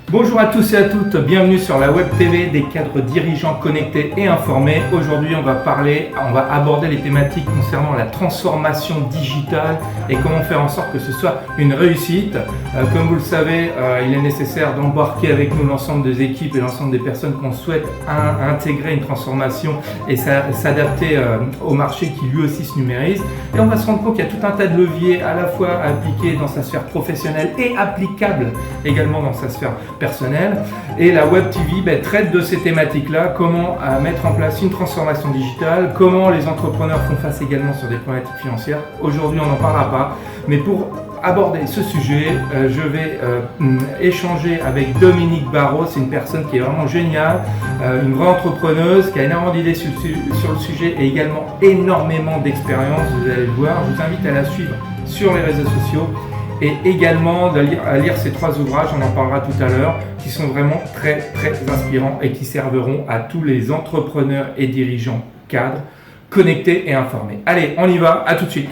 Bonjour à tous et à toutes, bienvenue sur la Web TV des cadres dirigeants connectés et informés. Aujourd'hui, on va aborder les thématiques concernant la transformation digitale et comment faire en sorte que ce soit une réussite. Comme vous le savez, il est nécessaire d'embarquer avec nous l'ensemble des équipes et l'ensemble des personnes qu'on souhaite intégrer une transformation et s'adapter au marché qui lui aussi se numérise. Et on va se rendre compte qu'il y a tout un tas de leviers à la fois appliqués dans sa sphère professionnelle et applicables également dans sa sphère personnel. Et la Web TV traite de ces thématiques-là, comment mettre en place une transformation digitale, comment les entrepreneurs font face également sur des problématiques financières. Aujourd'hui, on n'en parlera pas, mais pour aborder ce sujet, je vais échanger avec Dominique Barrault. C'est une personne qui est vraiment géniale, une vraie entrepreneuse qui a énormément d'idées sur le sujet et également énormément d'expérience, vous allez le voir. Je vous invite à la suivre sur les réseaux sociaux et également à lire ces 3 ouvrages, on en parlera tout à l'heure, qui sont vraiment très inspirants et qui serviront à tous les entrepreneurs et dirigeants cadres connectés et informés. Allez, on y va, à tout de suite.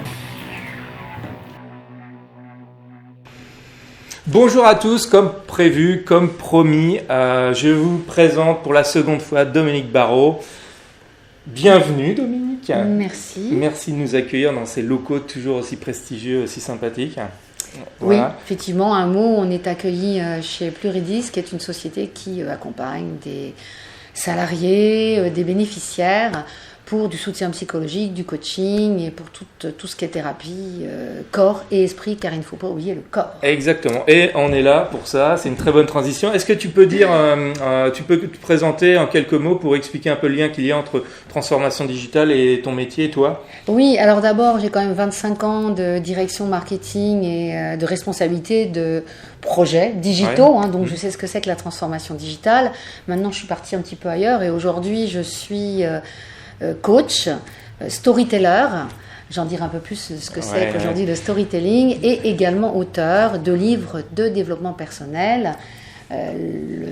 Bonjour à tous, comme prévu, comme promis, je vous présente pour la seconde fois Dominique Barrault. Bienvenue Dominique. Merci. Merci de nous accueillir dans ces locaux toujours aussi prestigieux, aussi sympathiques. Voilà. Oui, effectivement, un mot, on est accueilli chez Pluridis, qui est une société qui accompagne des salariés, des bénéficiaires pour du soutien psychologique, du coaching et pour tout ce qui est thérapie, corps et esprit, car il ne faut pas oublier le corps. Exactement, et on est là pour ça, c'est une très bonne transition. Est-ce que tu peux tu peux te présenter en quelques mots pour expliquer un peu le lien qu'il y a entre transformation digitale et ton métier et toi ? Oui, alors d'abord, j'ai quand même 25 ans de direction marketing et de responsabilité de projets digitaux, donc je sais ce que c'est que la transformation digitale. Maintenant, je suis partie un petit peu ailleurs et aujourd'hui, je suis coach, storyteller, j'en dirai un peu plus ce que c'est qu'aujourd'hui le storytelling, et également auteur de livres de développement personnel.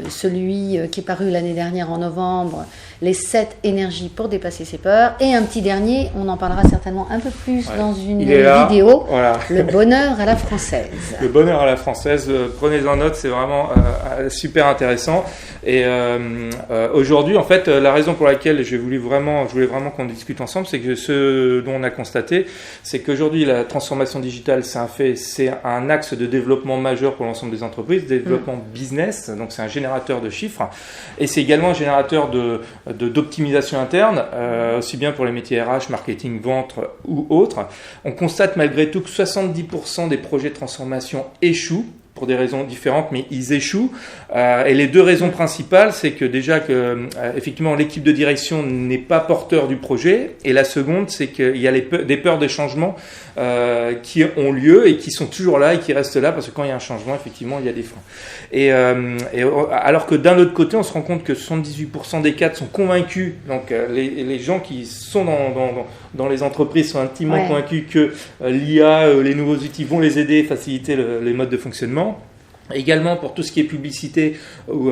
Celui qui est paru l'année dernière en novembre, les 7 énergies pour dépasser ses peurs, et un petit dernier, on en parlera certainement un peu plus dans une vidéo, le bonheur à la française. Le bonheur à la française, prenez-en note, c'est vraiment super intéressant. Et aujourd'hui, en fait, la raison pour laquelle je voulais vraiment qu'on discute ensemble, c'est que ce dont on a constaté, c'est qu'aujourd'hui la transformation digitale, c'est un fait, c'est un axe de développement majeur pour l'ensemble des entreprises, développement business, donc c'est un générateur de chiffres, et c'est également un générateur d'optimisation interne, aussi bien pour les métiers RH, marketing, vente ou autres. On constate malgré tout que 70% des projets de transformation échouent, pour des raisons différentes, mais ils échouent. Et les 2 raisons principales, c'est que déjà effectivement l'équipe de direction n'est pas porteur du projet, et la seconde, c'est qu'il y a des peurs des changements qui ont lieu et qui sont toujours là et qui restent là, parce que quand il y a un changement, effectivement, il y a des freins. Et alors que d'un autre côté, on se rend compte que 78% des cadres sont convaincus, donc les gens qui sont dans les entreprises sont intimement convaincus que l'IA, les nouveaux outils vont les aider, faciliter les modes de fonctionnement. Également pour tout ce qui est publicité ou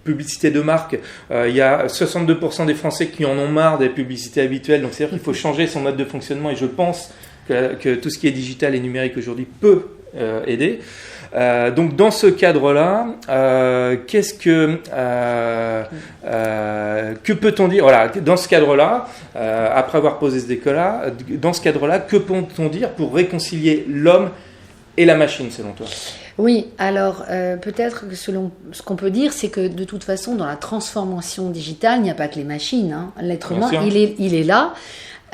publicité de marque, il y a 62% des Français qui en ont marre des publicités habituelles, donc c'est-à-dire qu'il faut changer son mode de fonctionnement, et je pense que tout ce qui est digital et numérique aujourd'hui peut aider. Donc dans ce cadre-là, que peut-on dire ? Voilà, dans ce cadre-là, après avoir posé ce décor-là, dans ce cadre-là, que peut-on dire pour réconcilier l'homme et la machine, selon toi ? Oui, alors peut-être que selon ce qu'on peut dire, c'est que de toute façon, dans la transformation digitale, il n'y a pas que les machines. L'être humain, il est là.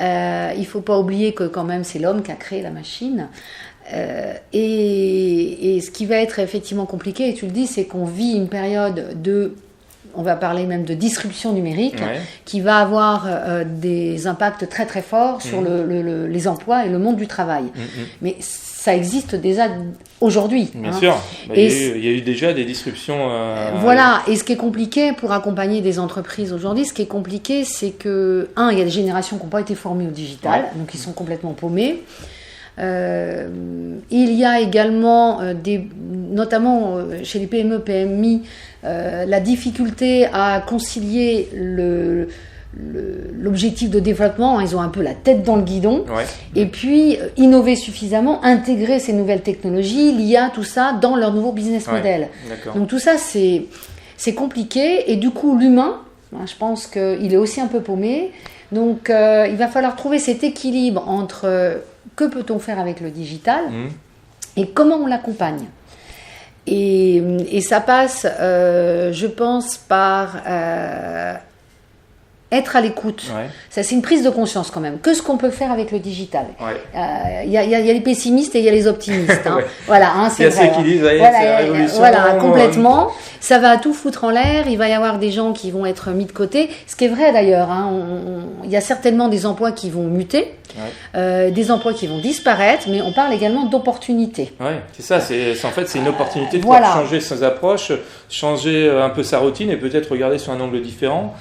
Il ne faut pas oublier que quand même, c'est l'homme qui a créé la machine. Et ce qui va être effectivement compliqué, et tu le dis, c'est qu'on vit une période on va parler même de disruption numérique, qui va avoir des impacts très très forts sur les emplois et le monde du travail. Mais ça existe déjà aujourd'hui. Bien sûr, il y a eu déjà des disruptions. Voilà, et ce qui est compliqué pour accompagner des entreprises aujourd'hui, ce qui est compliqué, c'est que, il y a des générations qui n'ont pas été formées au digital, donc ils sont complètement paumés. Il y a également, notamment chez les PME, PMI, la difficulté à concilier l'objectif de développement, ils ont un peu la tête dans le guidon, Ouais. et puis innover suffisamment, intégrer ces nouvelles technologies, l'IA, tout ça, dans leur nouveau business model. D'accord. Donc tout ça, c'est compliqué, et du coup, l'humain, je pense qu'il est aussi un peu paumé. Donc il va falloir trouver cet équilibre entre que peut-on faire avec le digital et comment on l'accompagne. Et ça passe, je pense, par être à l'écoute. Ouais. Ça, c'est une prise de conscience quand même. Que ce qu'on peut faire avec le digital. Ouais. Il y a les pessimistes et il y a les optimistes. Hein. Ouais. Voilà, hein, c'est Il y a vrai. ceux qui disent, c'est la révolution. Voilà, complètement. Ça va tout foutre en l'air. Il va y avoir des gens qui vont être mis de côté. Ce qui est vrai d'ailleurs. Hein. Il y a certainement des emplois qui vont muter, des emplois qui vont disparaître, mais on parle également d'opportunités. Ouais, c'est ça. En fait, c'est une opportunité de voilà. pouvoir changer ses approches, changer un peu sa routine et peut-être regarder sur un angle différent.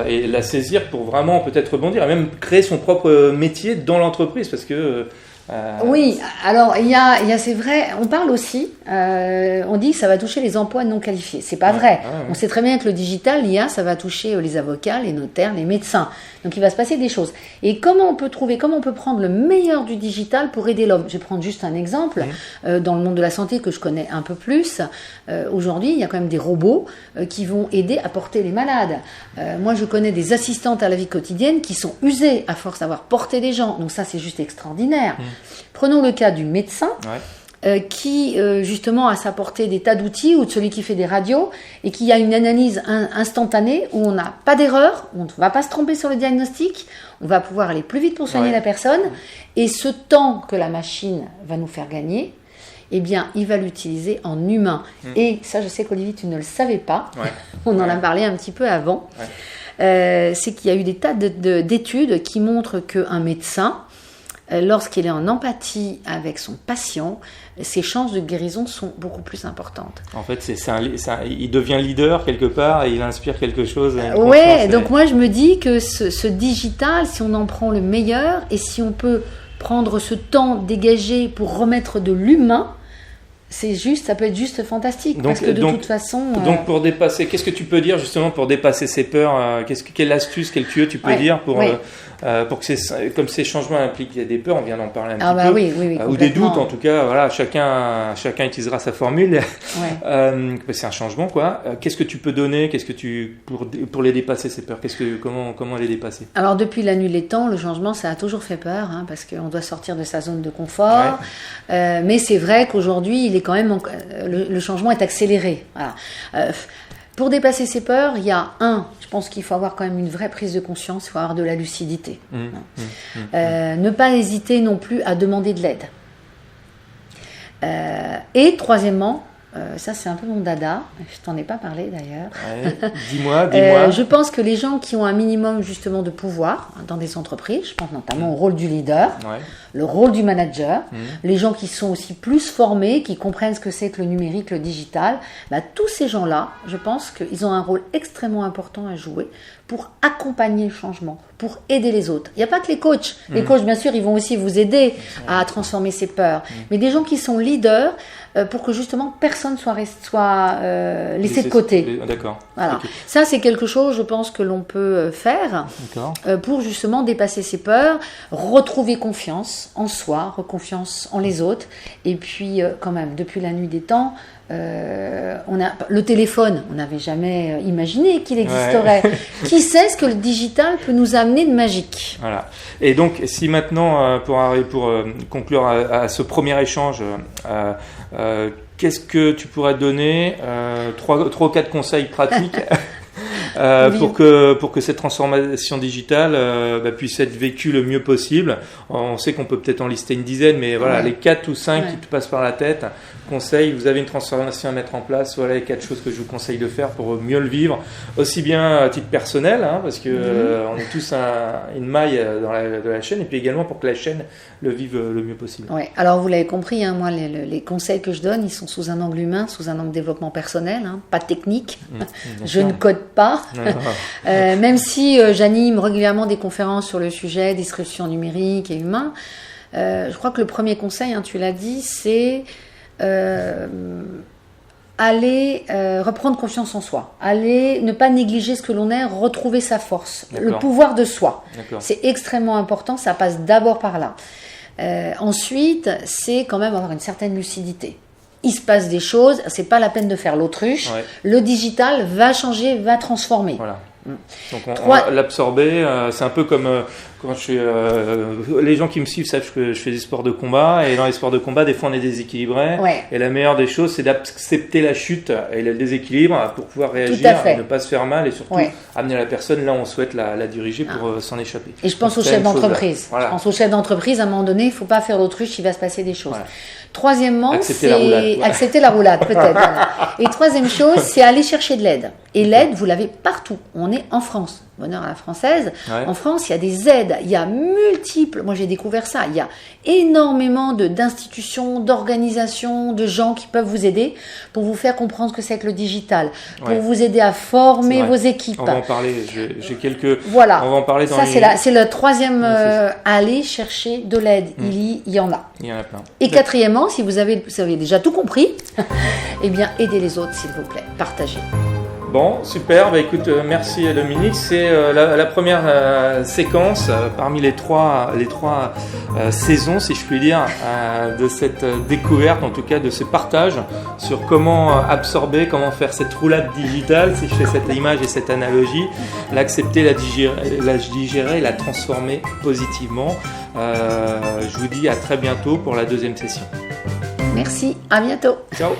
Et la saisir pour vraiment peut-être rebondir et même créer son propre métier dans l'entreprise parce que oui, alors il y a c'est vrai, on parle aussi, on dit que ça va toucher les emplois non qualifiés. C'est pas vrai. On sait très bien que le digital, l'IA, ça va toucher les avocats, les notaires, les médecins. Donc il va se passer des choses. Et comment on peut prendre le meilleur du digital pour aider l'homme ? Je vais prendre juste un exemple. Dans le monde de la santé que je connais un peu plus, aujourd'hui, il y a quand même des robots qui vont aider à porter les malades. Moi, je connais des assistantes à la vie quotidienne qui sont usées à force d'avoir porté des gens. Donc ça, c'est juste extraordinaire. Prenons le cas du médecin. Qui justement a sa portée des tas d'outils ou de celui qui fait des radios et qui a une analyse instantanée où on n'a pas d'erreur, on ne va pas se tromper sur le diagnostic, on va pouvoir aller plus vite pour soigner la personne et ce temps que la machine va nous faire gagner, eh bien, il va l'utiliser en humain. Et ça, je sais qu'Olivier, tu ne le savais pas, on en a parlé un petit peu avant, c'est qu'il y a eu des tas d'études qui montrent qu'un médecin, lorsqu'il est en empathie avec son patient, ses chances de guérison sont beaucoup plus importantes. En fait, il devient leader quelque part et il inspire quelque chose. Oui, donc moi je me dis que ce digital, si on en prend le meilleur et si on peut prendre ce temps dégagé pour remettre de l'humain, ça peut être juste fantastique. Parce que de toute façon. Donc pour dépasser, qu'est-ce que tu peux dire justement pour dépasser ces peurs quelle astuce, quel tuyau tu peux dire pour que comme ces changements impliquent il y a des peurs, on vient d'en parler un petit peu, oui, ou des doutes en tout cas. Voilà, chacun utilisera sa formule. C'est un changement quoi. Qu'est-ce que tu peux donner, pour les dépasser ces peurs, comment les dépasser? Alors depuis la nuit des temps, le changement ça a toujours fait peur parce qu'on doit sortir de sa zone de confort. Mais c'est vrai qu'aujourd'hui il est quand même le changement est accéléré. Voilà. Pour dépasser ces peurs, il y a je pense qu'il faut avoir quand même une vraie prise de conscience, il faut avoir de la lucidité. Ne pas hésiter non plus à demander de l'aide. Et troisièmement, ça c'est un peu mon dada, je t'en ai pas parlé d'ailleurs. Dis-moi. Je pense que les gens qui ont un minimum justement de pouvoir dans des entreprises, je pense notamment au rôle du leader, le rôle du manager, les gens qui sont aussi plus formés, qui comprennent ce que c'est que le numérique, le digital, tous ces gens-là, je pense qu'ils ont un rôle extrêmement important à jouer pour accompagner le changement, pour aider les autres. Il n'y a pas que les coachs. Les coachs, bien sûr, ils vont aussi vous aider à transformer ces peurs. Mais des gens qui sont leaders pour que justement personne soit laissé de côté. D'accord. Voilà. Okay. Ça, c'est quelque chose, je pense, que l'on peut faire pour justement dépasser ces peurs, retrouver confiance en soi, confiance en les autres. Et puis, quand même, depuis la nuit des temps, le téléphone, on n'avait jamais imaginé qu'il existerait. Qui sait ce que le digital peut nous amener de magique? Voilà. Et donc, si maintenant, pour conclure à ce premier échange, qu'est-ce que tu pourrais donner 3 ou 4 conseils pratiques pour que cette transformation digitale puisse être vécue le mieux possible? On sait qu'on peut peut-être en lister une dizaine, mais voilà, les 4 ou 5 qui te passent par la tête. Conseil, vous avez une transformation à mettre en place, voilà les 4 choses que je vous conseille de faire pour mieux le vivre, aussi bien à titre personnel, parce que on est tous une maille de la chaîne, et puis également pour que la chaîne le vive le mieux possible. Ouais. Alors vous l'avez compris, moi les conseils que je donne, ils sont sous un angle humain, sous un angle développement personnel, pas technique. Je ne code pas, même si j'anime régulièrement des conférences sur le sujet disruption numérique et humain. Je crois que le premier conseil, tu l'as dit, c'est aller reprendre confiance en soi, aller ne pas négliger ce que l'on est, retrouver sa force, le pouvoir de soi. C'est extrêmement important, ça passe d'abord par là. Ensuite, c'est quand même avoir une certaine lucidité. Il se passe des choses, c'est pas la peine de faire l'autruche. Le digital va changer, va transformer. Voilà. Donc on va l'absorber, c'est un peu comme quand je suis, les gens qui me suivent savent que je fais des sports de combat, et dans les sports de combat des fois on est déséquilibré, et la meilleure des choses c'est d'accepter la chute et le déséquilibre pour pouvoir réagir et ne pas se faire mal, et surtout amener la personne là où on souhaite la diriger pour s'en échapper. Et je pense aux chefs d'entreprise. Je pense aux chefs d'entreprise, à un moment donné il ne faut pas faire l'autruche, il va se passer des choses. Troisièmement, c'est accepter la roulade, peut-être. Et troisième chose, c'est aller chercher de l'aide. Et l'aide, vous l'avez partout. On est en France. Bonheur à la française. En France, il y a des aides. Il y a multiples. Moi, j'ai découvert ça. Il y a énormément d'institutions, d'organisations, de gens qui peuvent vous aider pour vous faire comprendre ce que c'est que le digital, pour vous aider à former vos équipes. On va en parler. J'ai quelques. Voilà. On va en parler dans c'est le troisième. Aller chercher de l'aide. Il y en a. Il y en a plein. Et quatrièmement, si vous avez déjà tout compris, eh bien, aidez les autres, s'il vous plaît. Partagez. Bon, super. Écoute, merci Dominique. C'est la première séquence parmi les trois saisons, si je puis dire, de cette découverte, en tout cas de ce partage sur comment absorber, comment faire cette roulade digitale, si je fais cette image et cette analogie, l'accepter, la digérer, la transformer positivement. Je vous dis à très bientôt pour la deuxième session. Merci, à bientôt. Ciao.